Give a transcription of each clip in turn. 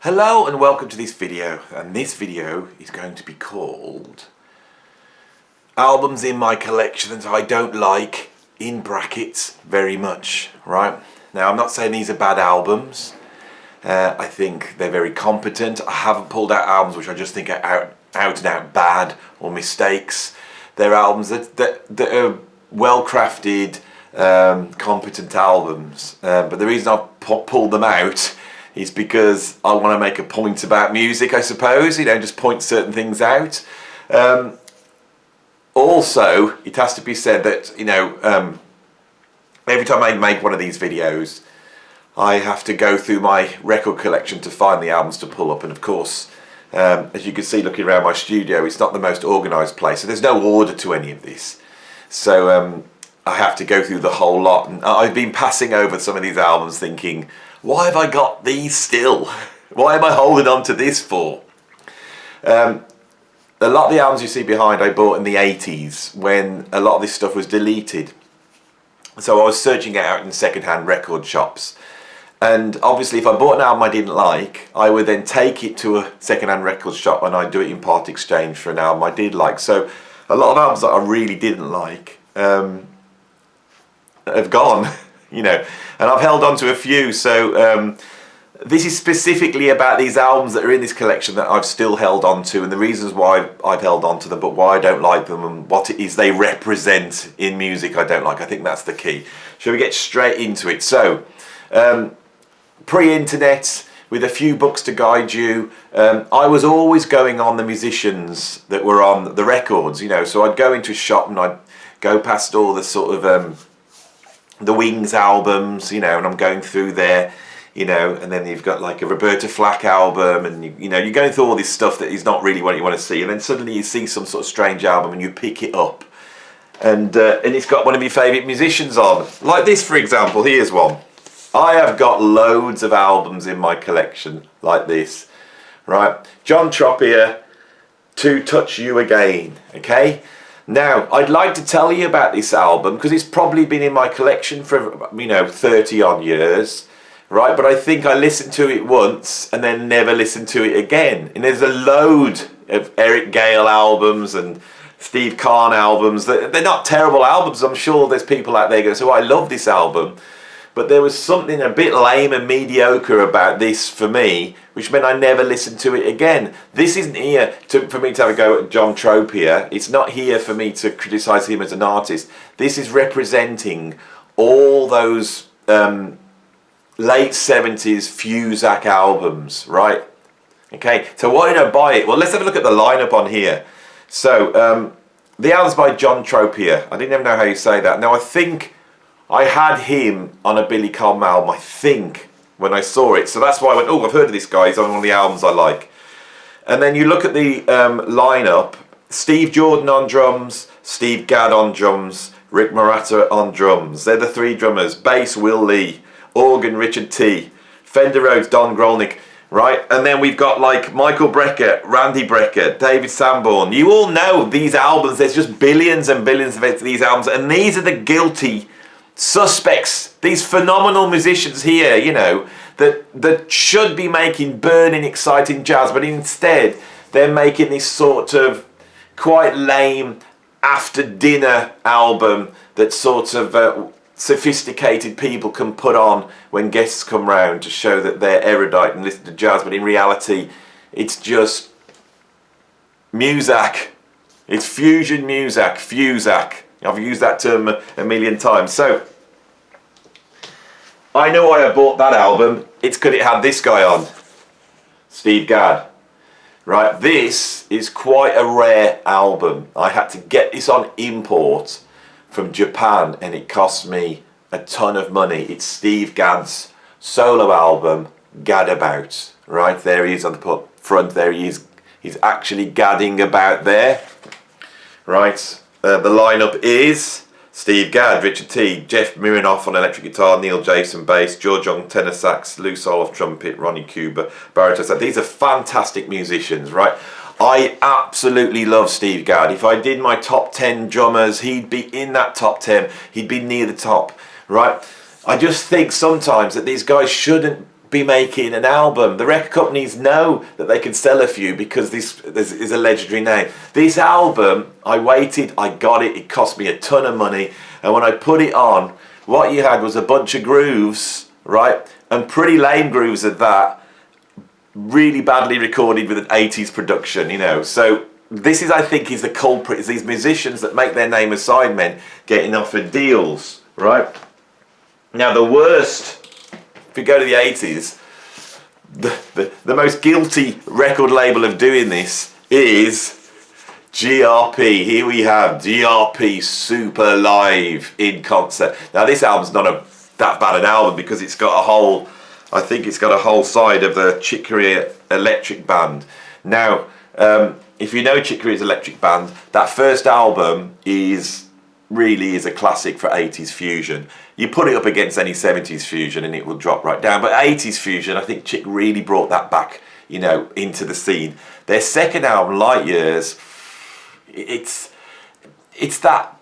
Hello and welcome to this video, and this video is going to be called Albums in My Collection That I Don't Like, in brackets, very much, right? Now I'm not saying these are bad albums, I think they're very competent. I haven't pulled out albums which I just think are out and out bad or mistakes. They're albums that are well crafted, competent albums, but the reason I've pulled them out is because I want to make a point about music, I suppose, just point certain things out. Also, it has to be said that, every time I make one of these videos, I have to go through my record collection to find the albums to pull up, and of course, as you can see looking around my studio, it's not the most organised place, so there's no order to any of this. So I have to go through the whole lot, and I've been passing over some of these albums thinking, why have I got these still? Why am I holding on to this for? A lot of the albums you see behind I bought in the 80s when a lot of this stuff was deleted. So I was searching it out in second-hand record shops. And obviously if I bought an album I didn't like, I would then take it to a second-hand record shop and I'd do it in part exchange for an album I did like. So a lot of albums that I really didn't like have gone. And I've held on to a few, so this is specifically about these albums that are in this collection that I've still held on to, and the reasons why I've held on to them, but why I don't like them, and what it is they represent in music I don't like. I think that's the key. Shall we get straight into it? So, pre-internet, with a few books to guide you, I was always going on the musicians that were on the records, so I'd go into a shop and I'd go past all the sort of the Wings albums, and I'm going through there, and then you've got like a Roberta Flack album, and you're going through all this stuff that is not really what you want to see, and then suddenly you see some sort of strange album and you pick it up, and it's got one of your favourite musicians on, like this for example. Here's one. I have got loads of albums in my collection like this, right? John Troppier, To Touch You Again, okay? Now, I'd like to tell you about this album because it's probably been in my collection for, 30 odd years, right? But I think I listened to it once and then never listened to it again. And there's a load of Eric Gale albums and Steve Kahn albums. They're not terrible albums. I'm sure there's people out there going, so I love this album. But there was something a bit lame and mediocre about this for me, which meant I never listened to it again. This isn't here for me to have a go at John Troppier. It's not here for me to criticise him as an artist. This is representing all those late 70s Fusac albums, right? Okay, so why did I buy it? Well, let's have a look at the lineup on here. So, the album's by John Troppier. I didn't even know how you say that. Now, I think I had him on a Billy Cobham album, I think, when I saw it. So that's why I went, oh, I've heard of this guy. He's on one of the albums I like. And then you look at the lineup. Steve Jordan on drums, Steve Gadd on drums, Rick Murata on drums. They're the three drummers. Bass, Will Lee. Organ, Richard T. Fender Rhodes, Don Grolnick. Right? And then we've got like Michael Brecker, Randy Brecker, David Sanborn. You all know these albums. There's just billions and billions of these albums. And these are the guilty suspects, these phenomenal musicians here, that should be making burning, exciting jazz, but instead they're making this sort of quite lame after dinner album that sort of sophisticated people can put on when guests come round to show that they're erudite and listen to jazz, but in reality it's just Muzak. It's fusion Fusac. I've used that term a million times. So, I know why I bought that album. It's because it had this guy on, Steve Gadd. Right, this is quite a rare album. I had to get this on import from Japan and it cost me a ton of money. It's Steve Gadd's solo album, Gaddabout. Right, there he is on the front, there he is. He's actually gadding about there. Right. The lineup is Steve Gadd, Richard T, Jeff Aronoff on electric guitar, Neil Jason bass, George Young tenor sax, Lou Soloff trumpet, Ronnie Cuba baritone sax. These are fantastic musicians, right? I absolutely love Steve Gadd. If I did my top 10 drummers, he'd be in that top 10. He'd be near the top, right? I just think sometimes that these guys shouldn't be making an album. The record companies know that they can sell a few because this is a legendary name. This album, I waited, I got it, it cost me a ton of money, and when I put it on, what you had was a bunch of grooves, right? And pretty lame grooves at that, really badly recorded with an 80s production, you know. So this is, I think, is the culprit, is these musicians that make their name as sidemen getting offered deals, right? Now the worst, if you go to the 80s, the most guilty record label of doing this is GRP. Here we have GRP Super Live in concert. Now this album's not that bad an album because it's got a whole, I think it's got a whole side of the Chick Corea Electric Band. Now, if you know Chick Corea's Electric Band, that first album really is a classic for 80s fusion. You put it up against any 70s fusion and it will drop right down. But 80s fusion, I think Chick really brought that back, you know, into the scene. Their second album, Light Years, it's that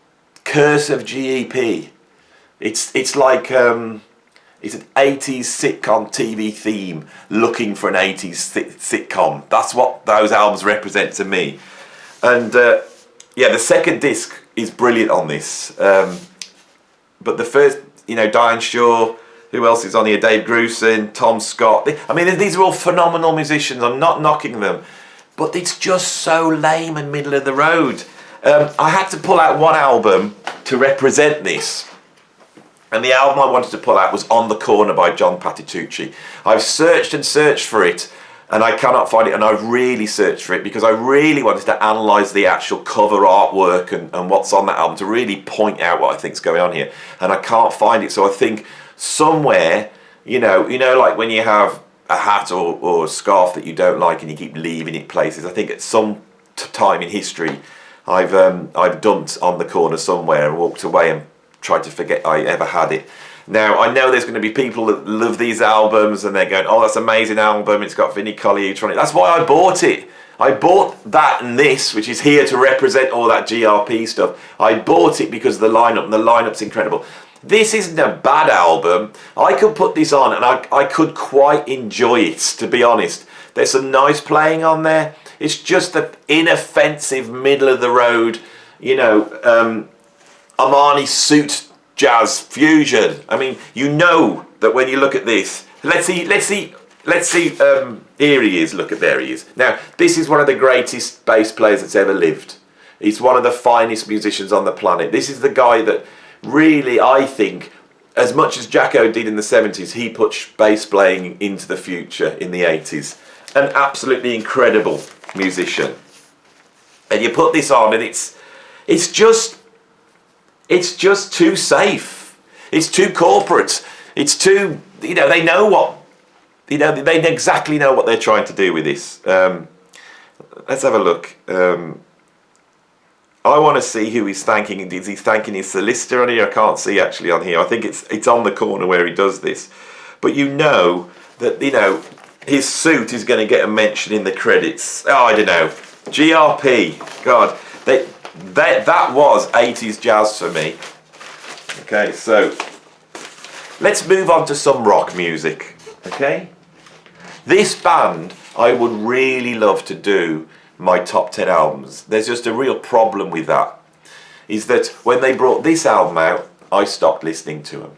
curse of GEP. It's like it's an 80s sitcom TV theme looking for an 80s sitcom. That's what those albums represent to me. And yeah, the second disc is brilliant on this. But the first, you know, Diane Shaw, who else is on here? Dave Grusin, Tom Scott. I mean, these are all phenomenal musicians. I'm not knocking them. But it's just so lame and middle of the road. I had to pull out one album to represent this. And the album I wanted to pull out was On the Corner by John Patitucci. I've searched and searched for it, and I cannot find it, and I've really searched for it because I really wanted to analyse the actual cover artwork and what's on that album to really point out what I think's going on here. And I can't find it, so I think somewhere, you know, like when you have a hat or a scarf that you don't like and you keep leaving it places, I think at some time in history I've dumped On the Corner somewhere and walked away and tried to forget I ever had it. Now, I know there's going to be people that love these albums and they're going, oh, that's an amazing album, it's got Vinnie Colaiuta on it. That's why I bought it. I bought that and this, which is here to represent all that GRP stuff. I bought it because of the lineup, and the lineup's incredible. This isn't a bad album. I could put this on and I could quite enjoy it, to be honest. There's some nice playing on there. It's just the inoffensive, middle of the road, you know, Armani suit jazz fusion. I mean, you know that when you look at this. Let's see. Here he is. Look at, there he is. Now, this is one of the greatest bass players that's ever lived. He's one of the finest musicians on the planet. This is the guy that really, I think, as much as Jacko did in the 70s, he put bass playing into the future in the 80s. An absolutely incredible musician. And you put this on and it's just too safe. It's too corporate. It's too, you know, they know what, you know, they exactly know what they're trying to do with this. Let's have a look. I want to see who he's thanking. Is he thanking his solicitor on here? I can't see actually on here. I think it's on the corner where he does this. But you know that, you know, his suit is going to get a mention in the credits. Oh, I don't know. GRP. God, that was 80s jazz for me. Okay, so let's move on to some rock music. Okay, this band, I would really love to do my top 10 albums. There's just a real problem with that, is that when they brought this album out, I stopped listening to them.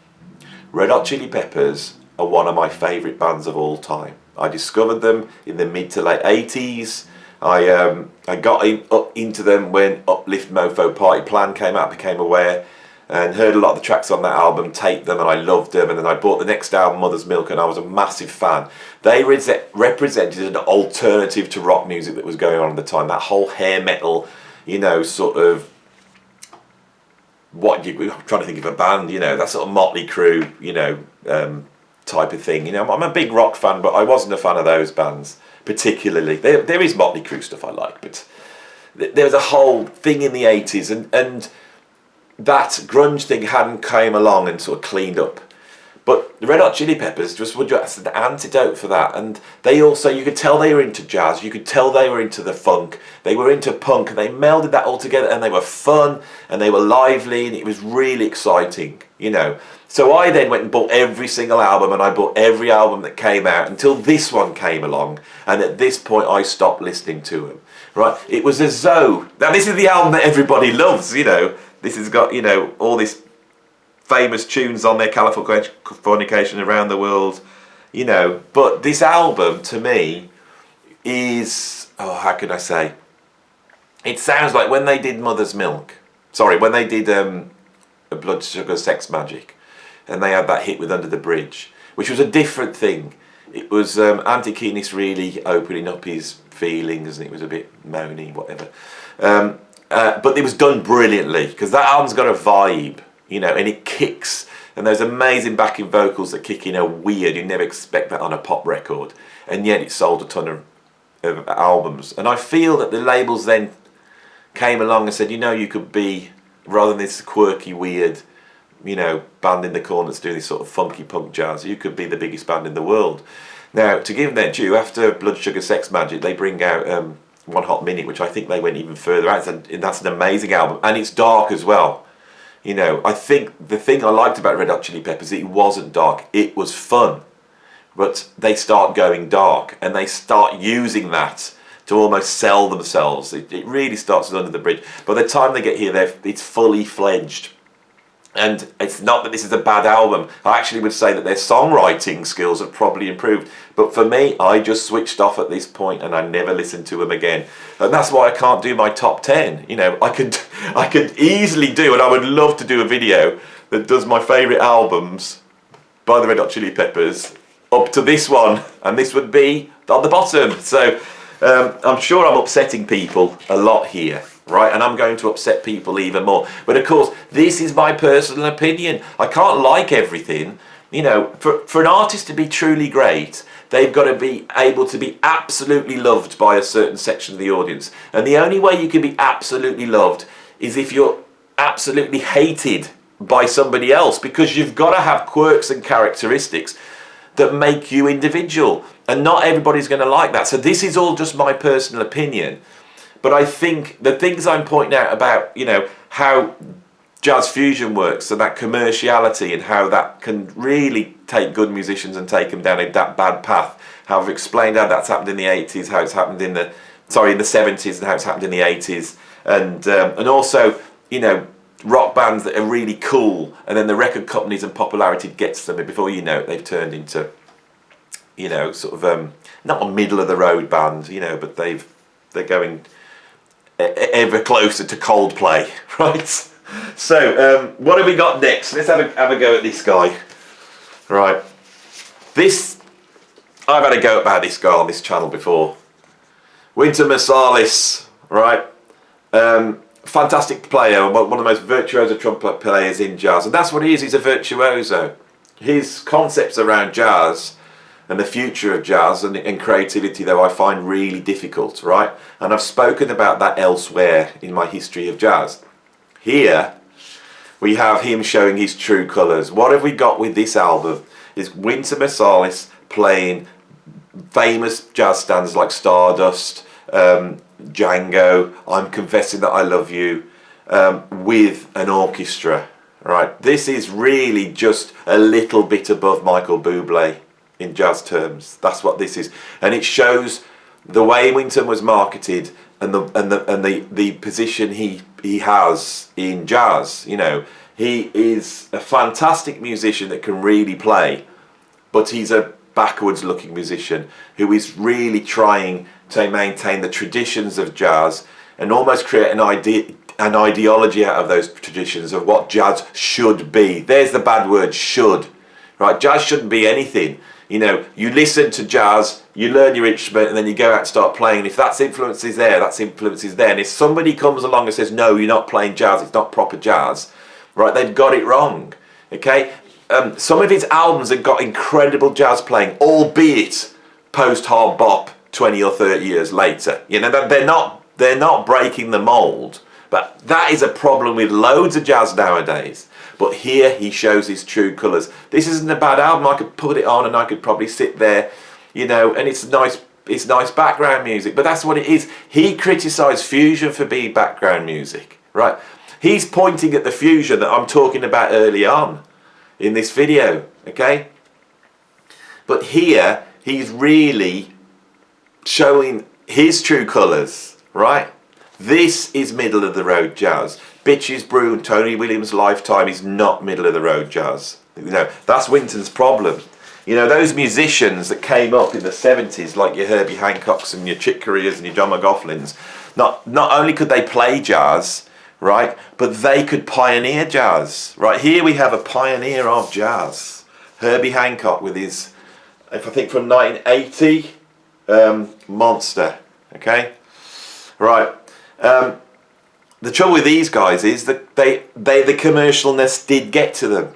Red Hot Chili Peppers are one of my favourite bands of all time. I discovered them in the mid to late 80s. I got up into them when Uplift Mofo Party Plan came out, became aware, and heard a lot of the tracks on that album, taped them, and I loved them. And then I bought the next album, Mother's Milk, and I was a massive fan. They represented an alternative to rock music that was going on at the time. That whole hair metal, you know, sort of, I'm trying to think of a band, you know, that sort of Motley Crue, you know, type of thing. You know, I'm a big rock fan, but I wasn't a fan of those bands particularly. There is Motley Crue stuff I like, but there was a whole thing in the 80s, and that grunge thing hadn't came along and sort of cleaned up. But the Red Hot Chili Peppers just were just an antidote for that. And they also, you could tell they were into jazz, you could tell they were into the funk, they were into punk, and they melded that all together, and they were fun, and they were lively, and it was really exciting, you know. So I then went and bought every single album, and I bought every album that came out until this one came along, and at this point I stopped listening to them. Right? It was as though, now this is the album that everybody loves, you know. This has got, you know, all these famous tunes on there, Californication, Around the World, you know. But this album, to me, is, oh, how can I say? It sounds like when they did Mother's Milk. Sorry, when they did Blood Sugar Sex Magic, and they had that hit with Under the Bridge, which was a different thing. It was Andy Kiedis really opening up his feelings, and it was a bit moany, whatever. But it was done brilliantly, because that album's got a vibe, you know, and it kicks. And those amazing backing vocals that kick in are weird. You never expect that on a pop record. And yet it sold a ton of albums. And I feel that the labels then came along and said, you know, you could be, rather than this quirky, weird, you know, band in the corner that's doing this sort of funky punk jazz, you could be the biggest band in the world. Now, to give them their due, after Blood Sugar Sex Magic, they bring out One Hot Minute, which I think they went even further out, and that's an amazing album, and it's dark as well. You know, I think the thing I liked about Red Hot Chili Peppers, it wasn't dark, it was fun. But they start going dark, and they start using that to almost sell themselves. It really starts with Under the Bridge. By the time they get here, it's fully fledged. And it's not that this is a bad album. I actually would say that their songwriting skills have probably improved. But for me, I just switched off at this point and I never listened to them again. And that's why I can't do my top 10. You know, I could easily do, and I would love to do a video that does my favourite albums by the Red Hot Chili Peppers up to this one. And this would be on the bottom. So I'm sure I'm upsetting people a lot here. Right, and I'm going to upset people even more. But of course, this is my personal opinion. I can't like everything. You know, for an artist to be truly great, they've got to be able to be absolutely loved by a certain section of the audience. And the only way you can be absolutely loved is if you're absolutely hated by somebody else, because you've got to have quirks and characteristics that make you individual. And not everybody's going to like that. So this is all just my personal opinion. But I think the things I'm pointing out about, you know, how jazz fusion works and that commerciality and how that can really take good musicians and take them down that bad path. How I've explained how that's happened in the 80s, how it's happened in the 70s, and how it's happened in the 80s. And also, you know, rock bands that are really cool, and then the record companies and popularity gets them, and before you know it, they've turned into, you know, sort of not a middle of the road band, you know, but they're going ever closer to Coldplay, right? So what have we got next? Let's have a go at this guy. Right, I've had a go about this guy on this channel before. Wynton Marsalis, right? Fantastic player, one of the most virtuoso trumpet players in jazz, and that's what he is. He's a virtuoso. His concepts around jazz and the future of jazz and creativity, though, I find really difficult, right? And I've spoken about that elsewhere in my history of jazz. Here, we have him showing his true colours. What have we got with this album? Is Wynton Marsalis playing famous jazz standards like Stardust, Django, I'm Confessing That I Love You, with an orchestra, right? This is really just a little bit above Michael Bublé in jazz terms. That's what this is, and it shows the way Wynton was marketed and the position he has in jazz. You know, he is a fantastic musician that can really play, but he's a backwards looking musician who is really trying to maintain the traditions of jazz and almost create an ideology out of those traditions of what jazz should be. There's the bad word, should, right? Jazz shouldn't be anything. You know, you listen to jazz, you learn your instrument, and then you go out and start playing. And if that's influence is there, that's influence is there. And if somebody comes along and says, no, you're not playing jazz, it's not proper jazz, right, they've got it wrong, okay? Some of his albums have got incredible jazz playing, albeit post-hard bop 20 or 30 years later. You know, they're not breaking the mould. But that is a problem with loads of jazz nowadays. But here he shows his true colours. This isn't a bad album. I could put it on and I could probably sit there, you know, and it's nice background music. But that's what it is. He criticised fusion for being background music, right? He's pointing at the fusion that I'm talking about early on. in this video, okay? But here, he's really showing his true colours, right? This is middle of the road jazz. Bitches Brew and Tony Williams' Lifetime is not middle of the road jazz. You know, that's Winton's problem. You know, those musicians that came up in the 70s, like your Herbie Hancocks and your Chick Coreas and your John McLaughlins, not only could they play jazz, right, but they could pioneer jazz. Right, here we have a pioneer of jazz. Herbie Hancock with his, if I think from 1980, Monster, okay? Right. The trouble with these guys is that the commercialness did get to them,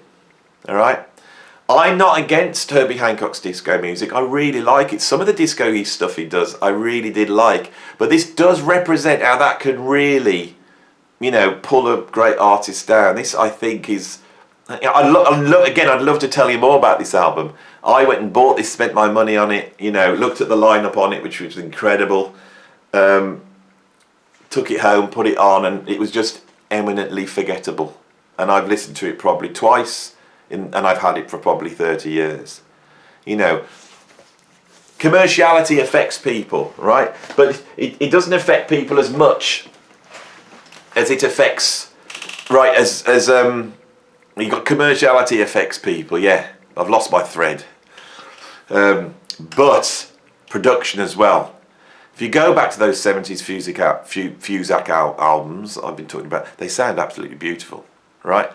all right? I'm not against Herbie Hancock's disco music. I really like it. Some of the disco-y stuff he does, I really did like. But this does represent how that can really, you know, pull a great artist down. This, I think, is... I'd love to tell you more about this album. I went and bought this, spent my money on it, you know, looked at the lineup on it, which was incredible. Took it home, put it on, and it was just eminently forgettable. And I've listened to it probably twice. And I've had it for probably 30 years. You know, commerciality affects people, right? But it doesn't affect people as much as it affects, right, as you got commerciality affects people, yeah. I've lost my thread. But production as well. If you go back to those 70s Fuzak albums I've been talking about, they sound absolutely beautiful, right?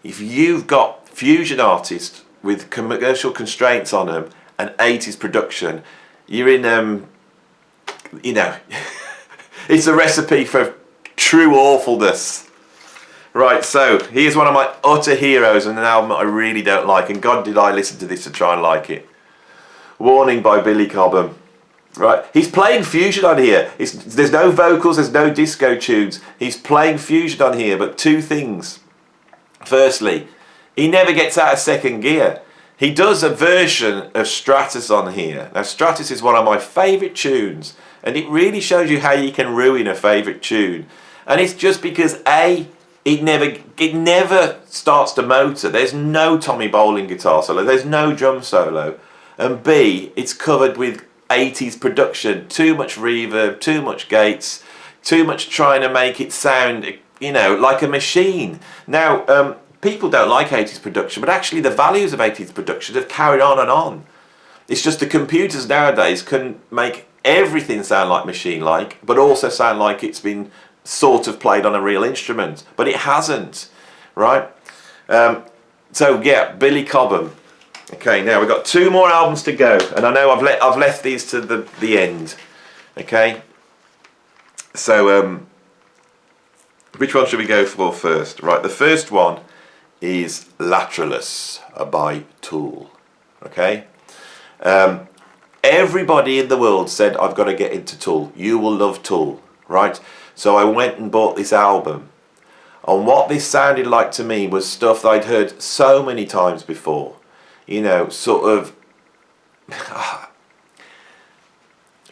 If you've got fusion artists with commercial constraints on them and 80s production, you're in, you know, it's a recipe for true awfulness. Right, so here's one of my utter heroes and an album that I really don't like, and God did I listen to this to try and like it. Warning by Billy Cobham. Right, he's playing fusion on here. There's no vocals, there's no disco tunes. He's playing fusion on here, but two things. Firstly, he never gets out of second gear. He does a version of Stratus on here. Now, Stratus is one of my favourite tunes, and it really shows you how you can ruin a favourite tune. And it's just because A, it never starts to motor. There's no Tommy Bowling guitar solo. There's no drum solo. And B, it's covered with 80s production. Too much reverb, too much gates, too much trying to make it sound, you know, like a machine. Now, people don't like 80s production, but actually the values of 80s production have carried on and on. It's just the computers nowadays can make everything sound like machine-like, but also sound like it's been sort of played on a real instrument, but it hasn't, right? So yeah, Billy Cobham. Okay, now we've got two more albums to go, and I know I've left these to the end. Okay, so which one should we go for first? Right, the first one is Lateralus by Tool. Okay, everybody in the world said I've got to get into Tool. You will love Tool, right? So I went and bought this album, and what this sounded like to me was stuff that I'd heard so many times before. You know, sort of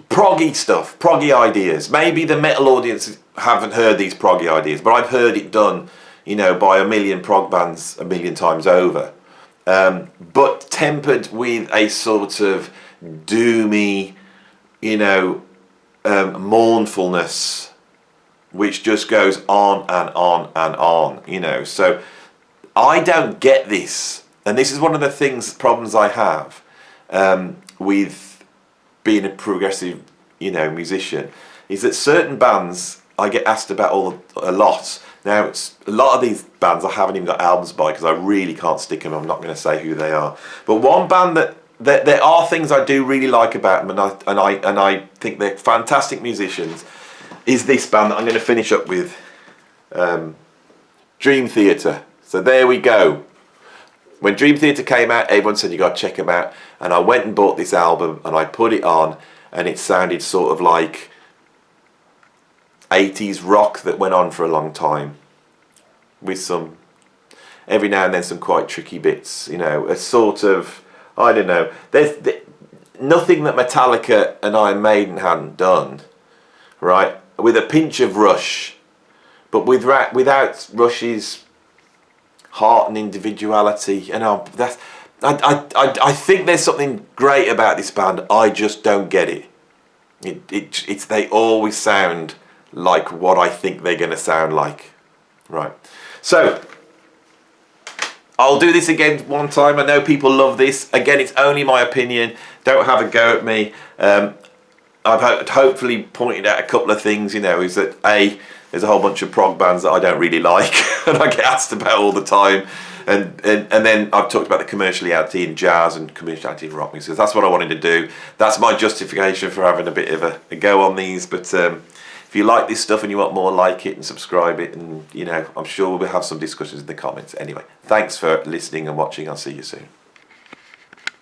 proggy stuff, proggy ideas. Maybe the metal audience haven't heard these proggy ideas, but I've heard it done, you know, by a million prog bands a million times over. But tempered with a sort of doomy, you know, mournfulness, which just goes on and on and on, you know. So I don't get this. And this is one of the problems I have with being a progressive, you know, musician, is that certain bands I get asked about a lot. Now, a lot of these bands I haven't even got albums by because I really can't stick them. I'm not going to say who they are. But one band that there are things I do really like about them, and I think they're fantastic musicians, is this band that I'm going to finish up with, Dream Theater. So there we go. When Dream Theater came out, everyone said you got to check them out, and I went and bought this album and I put it on, and it sounded sort of like 80s rock that went on for a long time, with some, every now and then, some quite tricky bits, you know, a sort of, I don't know, there's nothing that Metallica and Iron Maiden hadn't done, right, with a pinch of Rush, but without Rush's heart and individuality. And I think there's something great about this band. I just don't get it. It's they always sound like what I think they're going to sound like. Right. So I'll do this again one time. I know people love this. Again, it's only my opinion. Don't have a go at me. I've hopefully pointed out a couple of things, you know, is that there's a whole bunch of prog bands that I don't really like and I get asked about all the time. And then I've talked about the commerciality in jazz and commerciality in rock music. That's what I wanted to do. That's my justification for having a bit of a go on these. But if you like this stuff and you want more, like it and subscribe it. And, you know, I'm sure we'll have some discussions in the comments. Anyway, thanks for listening and watching. I'll see you soon.